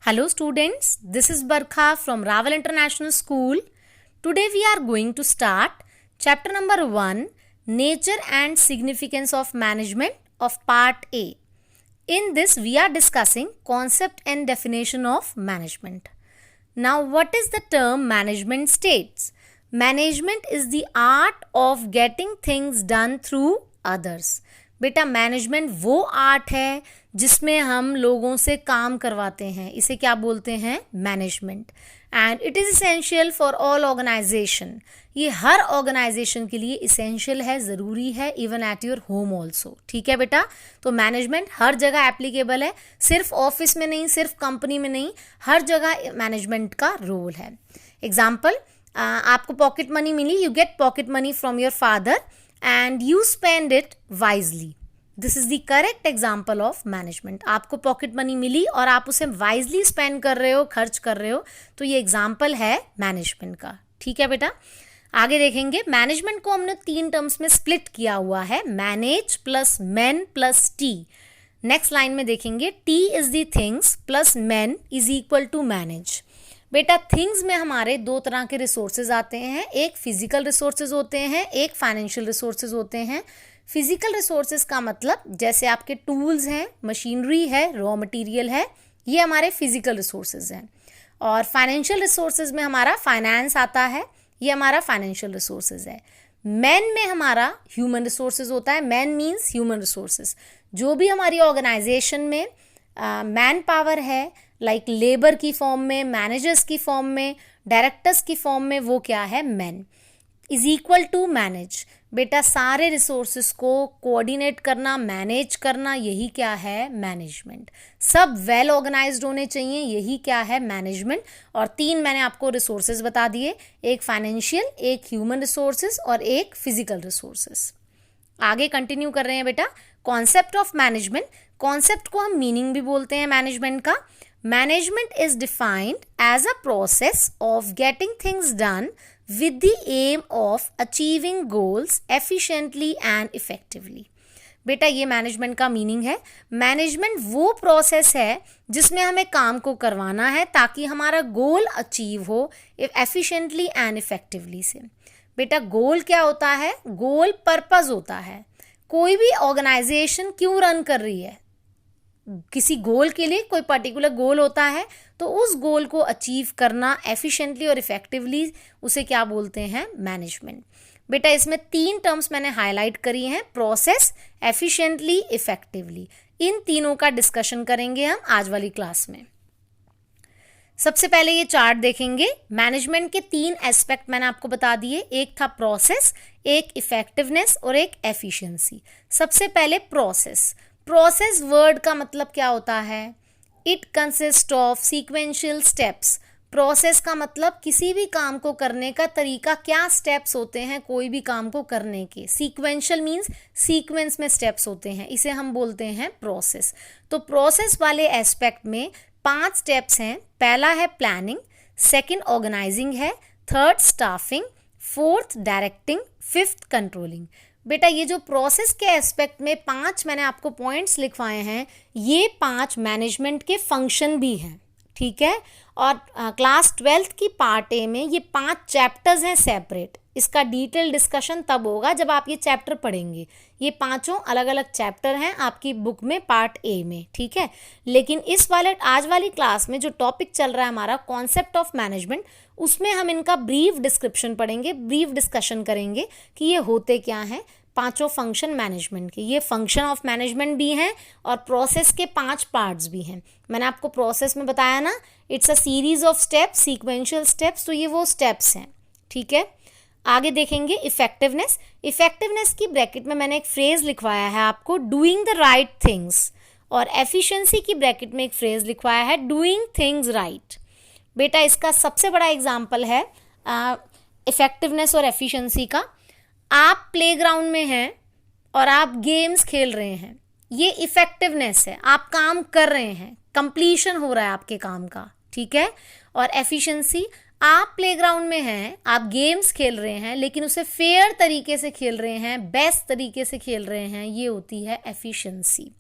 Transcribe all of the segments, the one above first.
Hello students, this is Barkha from Raval International School. Today we are going to start chapter number 1, Nature and Significance of Management of Part A. In this we are discussing concept and definition of management. Now what is the term management states? Management is the art of getting things done through others. बेटा management वो art है जिसमें हम लोगों से काम करवाते हैं, इसे क्या बोलते हैं? Management. And it is essential for all organisation. ये हर ऑर्गेनाइजेशन के लिए इसेंशियल है, ज़रूरी है, even at your home also. ठीक है बेटा, तो मैनेजमेंट हर जगह एप्लीकेबल है, सिर्फ ऑफिस में नहीं, सिर्फ कंपनी में नहीं, हर जगह मैनेजमेंट का रोल है. एग्जाम्पल, आपको पॉकेट मनी मिली, you get pocket money from your father and you spend it wisely. This is the correct example of management. आपको पॉकेट मनी मिली और आप उसे वाइजली स्पेंड कर रहे हो, खर्च कर रहे हो, तो ये एग्जाम्पल है मैनेजमेंट का. ठीक है बेटा, आगे देखेंगे. मैनेजमेंट को हमने 3 टर्म्स में स्प्लिट किया हुआ है, manage plus man plus T. Next line में देखेंगे, T is the things plus man is equal to manage. बेटा थिंग्स में हमारे 2 तरह के रिसोर्सेज आते हैं, एक फिजिकल रिसोर्सेज होते हैं, एक फाइनेंशियल रिसोर्सेज होते हैं. फिजिकल रिसोर्सेज का मतलब जैसे आपके टूल्स हैं, मशीनरी है, रॉ मटेरियल है, ये हमारे फिजिकल रिसोर्सेज हैं. और फाइनेंशियल रिसोर्सेज में हमारा फाइनेंस आता है, ये हमारा फाइनेंशियल रिसोर्सेज है. मैन में हमारा ह्यूमन रिसोर्सेज होता है. Man means human resources. जो भी हमारी ऑर्गेनाइजेशन में मैन पावर है, लाइक लेबर की फॉर्म में, मैनेजर्स की फॉर्म में, डायरेक्टर्स की फॉर्म में, वो क्या है? Man is equal to manage. बेटा सारे रिसोर्सेस को कोऑर्डिनेट करना, मैनेज करना, यही क्या है? मैनेजमेंट. सब वेल ऑर्गेनाइज्ड होने चाहिए, यही क्या है? मैनेजमेंट. और 3 मैंने आपको रिसोर्सेज बता दिए, एक फाइनेंशियल, एक ह्यूमन रिसोर्सेज और एक फिजिकल रिसोर्सेज. आगे कंटिन्यू कर रहे हैं बेटा. कॉन्सेप्ट ऑफ मैनेजमेंट, कॉन्सेप्ट को हम मीनिंग भी बोलते हैं मैनेजमेंट का. Management is defined as a process of getting things done with the aim of achieving goals efficiently and effectively. बेटा ये मैनेजमेंट का मीनिंग है. मैनेजमेंट वो प्रोसेस है जिसमें हमें काम को करवाना है ताकि हमारा गोल अचीव हो एफिशिएंटली एंड इफेक्टिवली से. बेटा गोल क्या होता है? गोल पर्पस होता है. कोई भी ऑर्गेनाइजेशन क्यों रन कर रही है, किसी गोल के लिए कोई पर्टिकुलर गोल होता है, तो उस गोल को अचीव करना एफिशिएंटली और इफेक्टिवली, उसे क्या बोलते हैं? मैनेजमेंट. बेटा इसमें 3 टर्म्स मैंने हाईलाइट करी हैं, प्रोसेस, एफिशिएंटली, इफेक्टिवली. इन तीनों का डिस्कशन करेंगे हम आज वाली क्लास में. सबसे पहले ये चार्ट देखेंगे. मैनेजमेंट के 3 एस्पेक्ट मैंने आपको बता दिए, एक था प्रोसेस, एक इफेक्टिवनेस और एक एफिशिएंसी. सबसे पहले प्रोसेस. प्रोसेस वर्ड का मतलब क्या होता है? It consist of sequential steps. Process का मतलब किसी भी काम को करने का तरीका, क्या स्टेप्स होते हैं कोई भी काम को करने के. सीक्वेंशियल मीन्स सीक्वेंस में स्टेप्स होते हैं, इसे हम बोलते हैं प्रोसेस. तो प्रोसेस वाले एस्पेक्ट में 5 स्टेप्स हैं. पहला है प्लानिंग, सेकंड ऑर्गेनाइजिंग है, third staffing, fourth directing, fifth controlling. बेटा ये जो प्रोसेस के एस्पेक्ट में 5 मैंने आपको पॉइंट्स लिखवाए हैं, ये 5 मैनेजमेंट के फंक्शन भी हैं. ठीक है, और क्लास 12th की पार्ट ए में ये 5 चैप्टर्स हैं सेपरेट. इसका डिटेल डिस्कशन तब होगा जब आप ये चैप्टर पढ़ेंगे. ये 5 अलग अलग चैप्टर हैं आपकी बुक में पार्ट ए में. ठीक है, लेकिन इस वाले आज वाली क्लास में जो टॉपिक चल रहा है हमारा कॉन्सेप्ट ऑफ मैनेजमेंट, उसमें हम इनका ब्रीफ डिस्क्रिप्शन पढ़ेंगे, ब्रीफ डिस्कशन करेंगे कि ये होते क्या हैं. 5 फंक्शन मैनेजमेंट के, ये फंक्शन ऑफ मैनेजमेंट भी हैं और प्रोसेस के 5 पार्ट्स भी हैं. मैंने आपको प्रोसेस में बताया ना, it's a series of steps, sequential steps, तो ये वो स्टेप्स हैं. ठीक है, आगे देखेंगे इफेक्टिवनेस. इफेक्टिवनेस की ब्रैकेट में मैंने एक फ्रेज लिखवाया है आपको, डूइंग द राइट थिंग्स. और एफिशिएंसी की ब्रैकेट में एक फ्रेज लिखवाया है, डूइंग थिंग्स राइट. बेटा इसका सबसे बड़ा एग्जाम्पल है इफेक्टिवनेस और एफिशिएंसी का. आप प्लेग्राउंड में हैं और आप गेम्स खेल रहे हैं, ये इफेक्टिवनेस है, आप काम कर रहे हैं, कंप्लीशन हो रहा है आपके काम का. ठीक है, और एफिशिएंसी, आप प्लेग्राउंड में हैं, आप गेम्स खेल रहे हैं लेकिन उसे फेयर तरीके से खेल रहे हैं, बेस्ट तरीके से खेल रहे हैं, ये होती है एफिशिएंसी.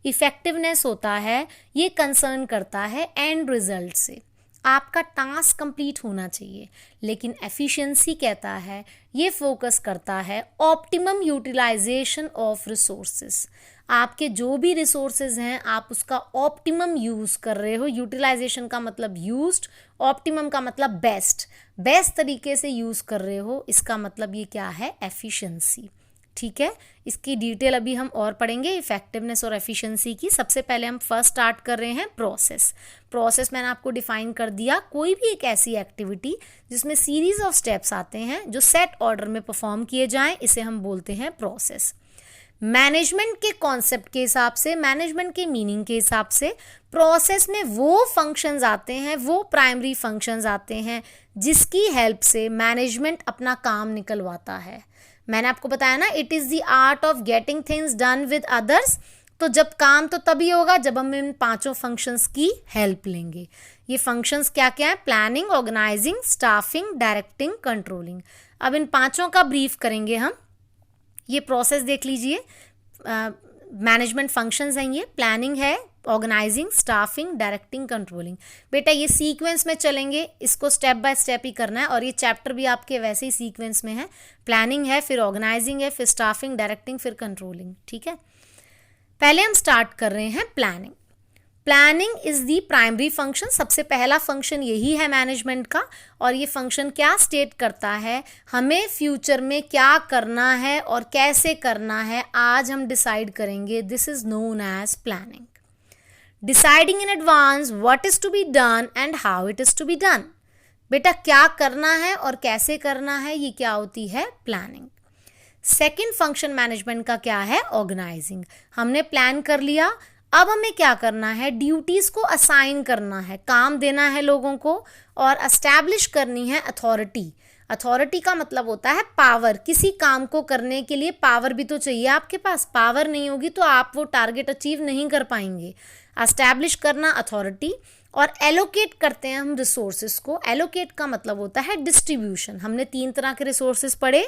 इफेक्टिवनेस होता है ये कंसर्न करता है एंड रिजल्ट से, आपका टास्क कंप्लीट होना चाहिए। लेकिन एफिशिएंसी कहता है ये फोकस करता है ऑप्टिमम यूटिलाइजेशन ऑफ रिसोर्सेस, आपके जो भी रिसोर्सेज हैं आप उसका ऑप्टिमम यूज़ कर रहे हो। यूटिलाइजेशन का मतलब यूज्ड, ऑप्टिमम का मतलब बेस्ट तरीके से यूज़ कर रहे हो, इसका मतलब ये क्या है, एफिशिएंसी। ठीक है, इसकी डिटेल अभी हम और पढ़ेंगे इफेक्टिवनेस और एफिशिएंसी की। सबसे पहले हम फर्स्ट स्टार्ट कर रहे हैं प्रोसेस मैंने आपको डिफाइन कर दिया, कोई भी एक ऐसी एक्टिविटी जिसमें सीरीज ऑफ स्टेप्स आते हैं जो सेट ऑर्डर में परफॉर्म किए जाएं, इसे हम बोलते हैं प्रोसेस। मैनेजमेंट के कॉन्सेप्ट के हिसाब से, मैनेजमेंट के मीनिंग के हिसाब से प्रोसेस में वो फंक्शंस आते हैं, वो प्राइमरी फंक्शंस आते हैं जिसकी हेल्प से मैनेजमेंट अपना काम निकलवाता है। मैंने आपको बताया ना, it is the art of getting things done with others. तो जब काम तो तभी होगा जब हम इन पांचों फंक्शंस की हेल्प लेंगे। ये फंक्शंस क्या क्या है, planning, organising, staffing, directing, controlling. अब इन पांचों का ब्रीफ करेंगे हम। ये प्रोसेस देख लीजिए, मैनेजमेंट फंक्शंस हैं, ये प्लानिंग है, ऑर्गेनाइजिंग, स्टाफिंग, डायरेक्टिंग, कंट्रोलिंग। बेटा ये सीक्वेंस में चलेंगे, इसको स्टेप बाय स्टेप ही करना है, और ये चैप्टर भी आपके वैसे ही सीक्वेंस में है। प्लानिंग है, फिर ऑर्गेनाइजिंग है, फिर स्टाफिंग, डायरेक्टिंग, फिर कंट्रोलिंग। ठीक है, पहले हम स्टार्ट कर रहे हैं planning. Planning is the primary function, सबसे पहला फंक्शन यही है मैनेजमेंट का। और ये फंक्शन क्या स्टेट करता है, हमें फ्यूचर में क्या करना है और कैसे करना है, आज हम डिसाइड करेंगे। This is known as planning. Deciding in advance what is to be done and how it is to be done. बेटा क्या करना है और कैसे करना है, ये क्या होती है, प्लानिंग। सेकेंड फंक्शन मैनेजमेंट का क्या है, ऑर्गेनाइजिंग। हमने प्लान कर लिया, अब हमें क्या करना है, ड्यूटीज को असाइन करना है, काम देना है लोगों को, और एस्टैब्लिश करनी है अथॉरिटी। अथॉरिटी का मतलब होता है पावर। किसी काम को करने के लिए पावर भी तो चाहिए आपके पास, पावर नहीं होगी तो आप वो टारगेट अचीव नहीं कर पाएंगे। एस्टैब्लिश करना अथॉरिटी, और एलोकेट करते हैं हम रिसोर्सेज को। एलोकेट का मतलब होता है डिस्ट्रीब्यूशन। हमने 3 तरह के रिसोर्सेज पढ़े,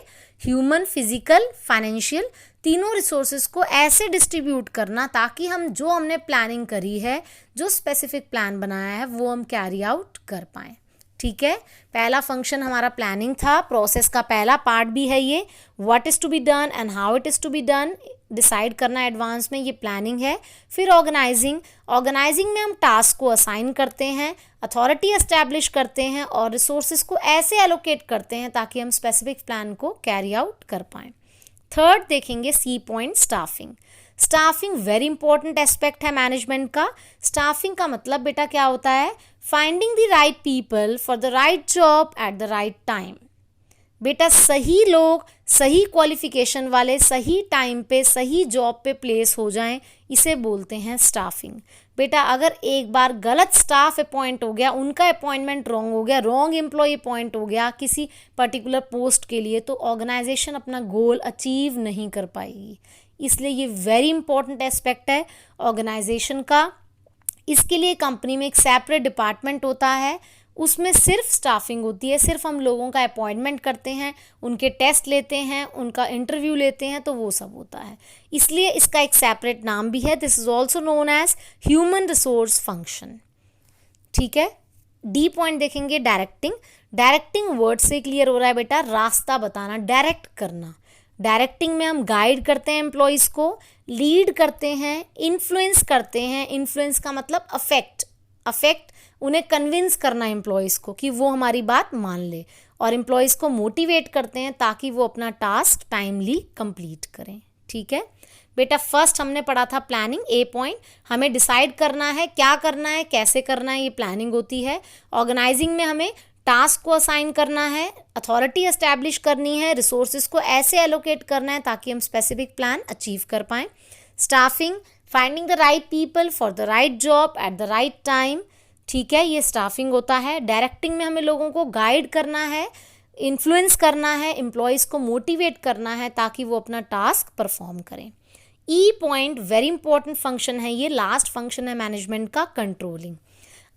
ह्यूमन, फिजिकल, फाइनेंशियल। तीनों रिसोर्सेज को ऐसे डिस्ट्रीब्यूट करना ताकि हम जो हमने प्लानिंग करी है, जो स्पेसिफिक प्लान बनाया है, वो हम कैरी आउट कर पाएँ। ठीक है, पहला फंक्शन हमारा प्लानिंग था। प्रोसेस का पहला पार्ट भी है ये, what is to be done and how it is to be done, decide करना एडवांस में, ये प्लानिंग है। फिर ऑर्गेनाइजिंग, ऑर्गेनाइजिंग में हम टास्क को असाइन करते हैं, अथॉरिटी एस्टैब्लिश करते हैं, और रिसोर्सेज को ऐसे एलोकेट करते हैं ताकि हम स्पेसिफिक प्लान को कैरी आउट कर पाएँ। थर्ड देखेंगे C point, staffing. Staffing very important aspect है मैनेजमेंट का। स्टाफिंग का मतलब बेटा क्या होता है, finding the right people for the right job at the right time. बेटा सही लोग, सही क्वालिफिकेशन वाले, सही टाइम पे, सही जॉब पे प्लेस हो जाएं, इसे बोलते हैं स्टाफिंग। बेटा अगर एक बार गलत स्टाफ अपॉइंट हो गया, उनका अपॉइंटमेंट रॉन्ग हो गया, रॉन्ग एम्प्लॉय अपॉइंट हो गया किसी पर्टिकुलर पोस्ट के लिए, तो ऑर्गेनाइजेशन अपना गोल अचीव नहीं कर पाएगी। इसलिए ये वेरी इंपॉर्टेंट एस्पेक्ट है ऑर्गेनाइजेशन का। इसके लिए कंपनी में एक सेपरेट डिपार्टमेंट होता है, उसमें सिर्फ स्टाफिंग होती है। सिर्फ हम लोगों का अपॉइंटमेंट करते हैं, उनके टेस्ट लेते हैं, उनका इंटरव्यू लेते हैं, तो वो सब होता है। इसलिए इसका एक सेपरेट नाम भी है। This is also known as human resource function. ठीक है, डी पॉइंट देखेंगे, डायरेक्टिंग। डायरेक्टिंग वर्ड से क्लियर हो रहा है बेटा, रास्ता बताना, डायरेक्ट करना। डायरेक्टिंग में हम गाइड करते हैं एम्प्लॉयज़ को, लीड करते हैं, इन्फ्लुएंस करते हैं। इन्फ्लुएंस का मतलब अफेक्ट, उन्हें कन्विंस करना एम्प्लॉयज़ को कि वो हमारी बात मान ले, और एम्प्लॉयज़ को मोटिवेट करते हैं ताकि वो अपना टास्क टाइमली कंप्लीट करें। ठीक है बेटा, फर्स्ट हमने पढ़ा था प्लानिंग, ए पॉइंट। हमें डिसाइड करना है क्या करना है, कैसे करना है, ये प्लानिंग होती है। ऑर्गेनाइजिंग में हमें टास्क को असाइन करना है, अथॉरिटी एस्टैब्लिश करनी है, रिसोर्सेज को ऐसे एलोकेट करना है ताकि हम स्पेसिफिक प्लान अचीव कर पाएँ। Staffing, finding the right people for the right job at the right time. ठीक है, ये स्टाफिंग होता है। डायरेक्टिंग में हमें लोगों को गाइड करना है, इन्फ्लुएंस करना है, एम्प्लॉयज़ को मोटिवेट करना है ताकि वो अपना टास्क परफॉर्म करें। ई पॉइंट वेरी इंपॉर्टेंट फंक्शन है, ये लास्ट फंक्शन है मैनेजमेंट का, कंट्रोलिंग।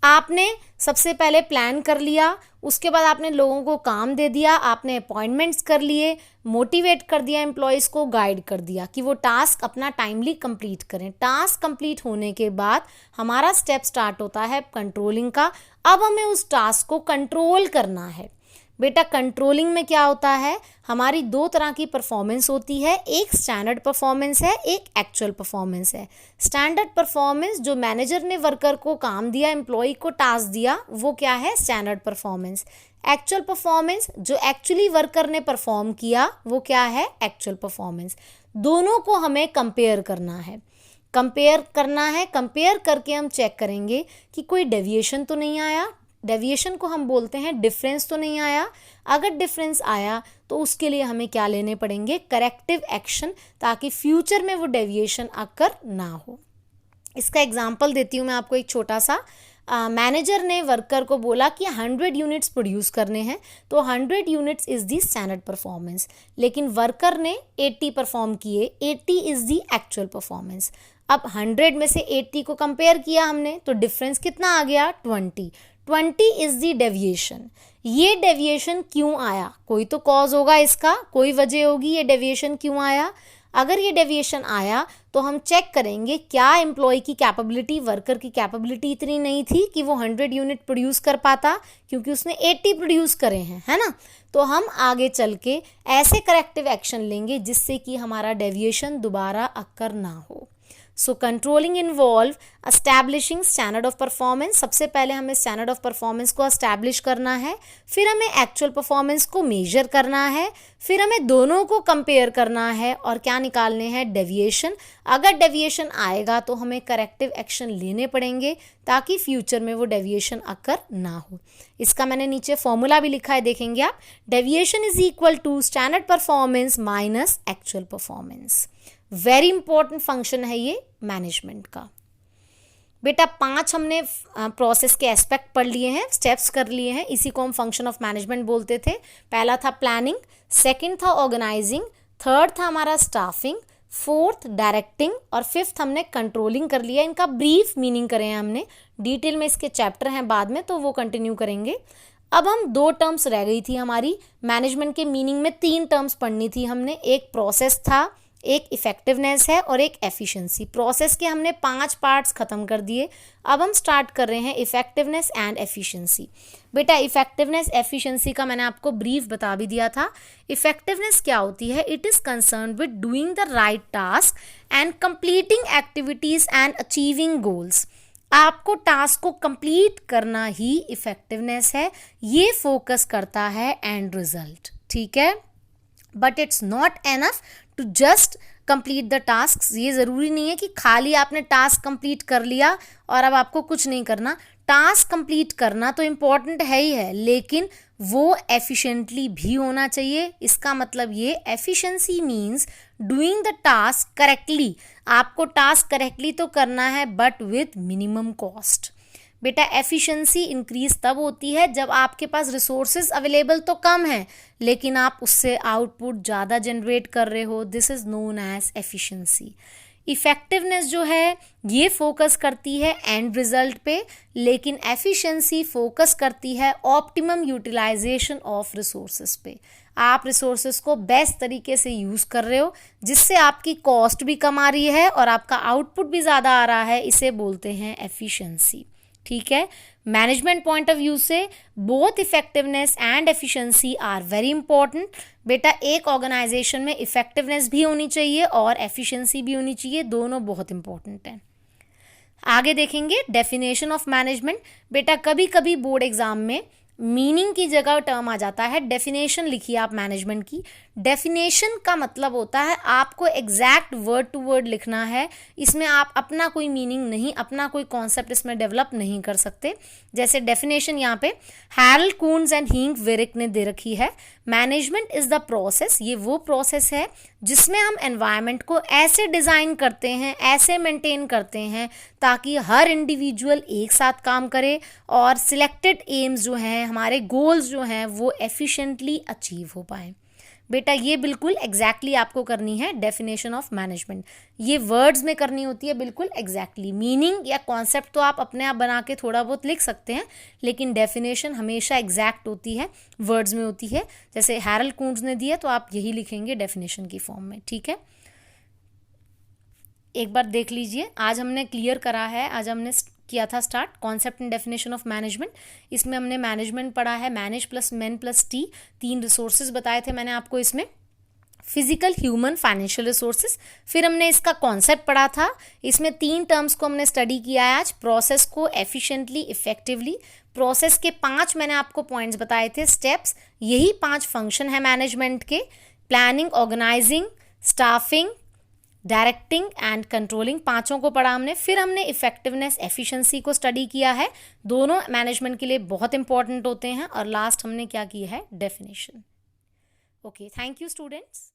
आपने सबसे पहले प्लान कर लिया, उसके बाद आपने लोगों को काम दे दिया, आपने अपॉइंटमेंट्स कर लिए, मोटिवेट कर दिया एम्प्लॉयज़ को, गाइड कर दिया कि वो टास्क अपना टाइमली कंप्लीट करें। टास्क कंप्लीट होने के बाद हमारा स्टेप स्टार्ट होता है कंट्रोलिंग का। अब हमें उस टास्क को कंट्रोल करना है। बेटा कंट्रोलिंग में क्या होता है, हमारी दो तरह की परफॉर्मेंस होती है, एक स्टैंडर्ड परफॉर्मेंस है, एक एक्चुअल परफॉर्मेंस है। स्टैंडर्ड परफॉर्मेंस जो मैनेजर ने वर्कर को काम दिया, एम्प्लॉय को टास्क दिया, वो क्या है, स्टैंडर्ड परफॉर्मेंस। एक्चुअल परफॉर्मेंस जो एक्चुअली वर्कर ने परफॉर्म किया, वो क्या है, एक्चुअल परफॉर्मेंस। दोनों को हमें कंपेयर करना है। कंपेयर करके हम चेक करेंगे कि कोई डेविएशन तो नहीं आया। डेविएशन को हम बोलते हैं डिफरेंस तो नहीं आया। अगर डिफरेंस आया तो उसके लिए हमें क्या लेने पड़ेंगे, करेक्टिव एक्शन, ताकि फ्यूचर में वो डेविएशन अकर ना हो। इसका एग्जांपल देती हूँ मैं आपको एक छोटा सा। मैनेजर ने वर्कर को बोला कि 100 यूनिट्स प्रोड्यूस करने हैं, तो 100 units is the standard performance, लेकिन वर्कर ने 80 परफॉर्म किए, 80 इज़ दी एक्चुअल परफॉर्मेंस। अब 100 में से 80 को कंपेयर किया हमने, तो डिफरेंस कितना आ गया, 20 इज़ दी डेविएशन। ये डेविएशन क्यों आया, कोई तो कॉज होगा इसका, कोई वजह होगी ये डेविएशन क्यों आया। अगर ये डेविएशन आया तो हम चेक करेंगे क्या एम्प्लॉय की कैपेबिलिटी, वर्कर की कैपेबिलिटी इतनी नहीं थी कि वो 100 यूनिट प्रोड्यूस कर पाता, क्योंकि उसने 80 प्रोड्यूस करे हैं, है ना। तो हम आगे चल के ऐसे करेक्टिव एक्शन लेंगे जिससे कि हमारा डेविएशन दोबारा अक्कर ना हो। So controlling involve establishing standard of performance. सबसे पहले हमें स्टैंडर्ड ऑफ परफॉर्मेंस को एस्टैब्लिश करना है, फिर हमें एक्चुअल परफॉर्मेंस को मेजर करना है, फिर हमें दोनों को कंपेयर करना है और क्या निकालने हैं, डेविएशन। अगर डेविएशन आएगा तो हमें करेक्टिव एक्शन लेने पड़ेंगे ताकि फ्यूचर में वो डेविएशन अकर ना हो। इसका मैंने नीचे फॉर्मूला भी लिखा है, देखेंगे आप। Deviation is equal to standard performance minus actual performance. Very important function है ये मैनेजमेंट का। बेटा 5 हमने प्रोसेस के एस्पेक्ट पढ़ लिए हैं, स्टेप्स कर लिए हैं, इसी को हम फंक्शन ऑफ मैनेजमेंट बोलते थे। पहला था प्लानिंग, सेकंड था ऑर्गेनाइजिंग, थर्ड था हमारा स्टाफिंग, फोर्थ डायरेक्टिंग और फिफ्थ हमने कंट्रोलिंग कर लिया। इनका ब्रीफ मीनिंग करे हैं हमने, डिटेल में इसके चैप्टर हैं बाद में, तो वो कंटिन्यू करेंगे। अब हम 2 टर्म्स रह गई थी हमारी मैनेजमेंट के मीनिंग में, 3 टर्म्स पढ़नी थी हमने। एक प्रोसेस था, एक इफेक्टिवनेस है और एक एफिशिएंसी। प्रोसेस के हमने 5 पार्ट्स खत्म कर दिए। अब हम स्टार्ट कर रहे हैं इफेक्टिवनेस एंड एफिशिएंसी। बेटा इफेक्टिवनेस एफिशिएंसी का मैंने आपको ब्रीफ बता भी दिया था। इफेक्टिवनेस क्या होती है, it is concern with doing the right task and completing activities and achieving goals. आपको टास्क को कंप्लीट करना ही इफेक्टिवनेस है, ये फोकस करता है एंड रिजल्ट, ठीक है। But it's not enough to just complete the task. ये ज़रूरी नहीं है कि खाली आपने टास्क कंप्लीट कर लिया और अब आपको कुछ नहीं करना। टास्क कंप्लीट करना तो इम्पॉर्टेंट है ही है, लेकिन वो एफिशिएंटली भी होना चाहिए। इसका मतलब ये efficiency means doing the task correctly. आपको टास्क करेक्टली तो करना है बट विथ मिनिमम कॉस्ट। बेटा एफिशिएंसी इंक्रीज तब होती है जब आपके पास रिसोर्सेज अवेलेबल तो कम है, लेकिन आप उससे आउटपुट ज़्यादा जनरेट कर रहे हो। This is known as efficiency. Effectiveness जो है ये फोकस करती है एंड रिजल्ट पे, लेकिन एफिशिएंसी फोकस करती है ऑप्टिमम यूटिलाइजेशन ऑफ रिसोर्सेज पे। आप रिसोर्सेज को बेस्ट तरीके से यूज़ कर रहे हो, जिससे आपकी कॉस्ट भी कम आ रही है और आपका आउटपुट भी ज़्यादा आ रहा है। इसे बोलते हैं एफिशिएंसी, ठीक है। मैनेजमेंट पॉइंट ऑफ व्यू से both effectiveness and efficiency are very important. बेटा एक ऑर्गेनाइजेशन में इफेक्टिवनेस भी होनी चाहिए और एफिशिएंसी भी होनी चाहिए, दोनों बहुत इंपॉर्टेंट हैं। आगे देखेंगे डेफिनेशन ऑफ मैनेजमेंट। बेटा कभी कभी बोर्ड एग्जाम में मीनिंग की जगह टर्म आ जाता है डेफिनेशन। लिखिए आप मैनेजमेंट की। डेफिनेशन का मतलब होता है आपको एग्जैक्ट वर्ड टू वर्ड लिखना है, इसमें आप अपना कोई मीनिंग नहीं, अपना कोई कॉन्सेप्ट इसमें डेवलप नहीं कर सकते। जैसे डेफिनेशन यहाँ पे हैरल्ड कून्स एंड हिंग वेरिक ने दे रखी है, मैनेजमेंट इज द प्रोसेस। ये वो प्रोसेस है जिसमें हम एनवायरनमेंट को ऐसे डिज़ाइन करते हैं, ऐसे मेंटेन करते हैं ताकि हर इंडिविजुअल एक साथ काम करे और सिलेक्टेड एम्स जो हैं, हमारे गोल्स जो हैं, वो एफिशिएंटली अचीव हो पाए। बेटा ये बिल्कुल एग्जैक्टली आपको करनी है डेफिनेशन ऑफ मैनेजमेंट, ये वर्ड्स में करनी होती है बिल्कुल एग्जैक्टली। मीनिंग या कॉन्सेप्ट तो आप अपने आप बना के थोड़ा बहुत लिख सकते हैं, लेकिन डेफिनेशन हमेशा एग्जैक्ट होती है, वर्ड्स में होती है। जैसे हैरल्ड कूंट्ज ने दिया तो आप यही लिखेंगे डेफिनेशन की फॉर्म में, ठीक है। एक बार देख लीजिए, आज हमने क्लियर करा है, आज हमने किया था start concept and definition of management. इसमें हमने मैनेजमेंट पढ़ा है, manage plus man plus T, 3 resources बताए थे मैंने आपको इसमें, फिजिकल, ह्यूमन, फाइनेंशियल रिसोर्सेज। फिर हमने इसका कॉन्सेप्ट पढ़ा था, इसमें 3 टर्म्स को हमने स्टडी किया है आज, प्रोसेस को एफिशिएंटली, इफेक्टिवली। प्रोसेस के 5 मैंने आपको पॉइंट्स बताए थे, स्टेप्स, यही 5 फंक्शन है मैनेजमेंट के, planning, organising, staffing, directing and controlling, 5 को पढ़ा हमने। फिर हमने इफेक्टिवनेस, एफिशिएंसी को स्टडी किया है, दोनों मैनेजमेंट के लिए बहुत इंपॉर्टेंट होते हैं। और लास्ट हमने क्या किया है, definition. Okay, thank you students.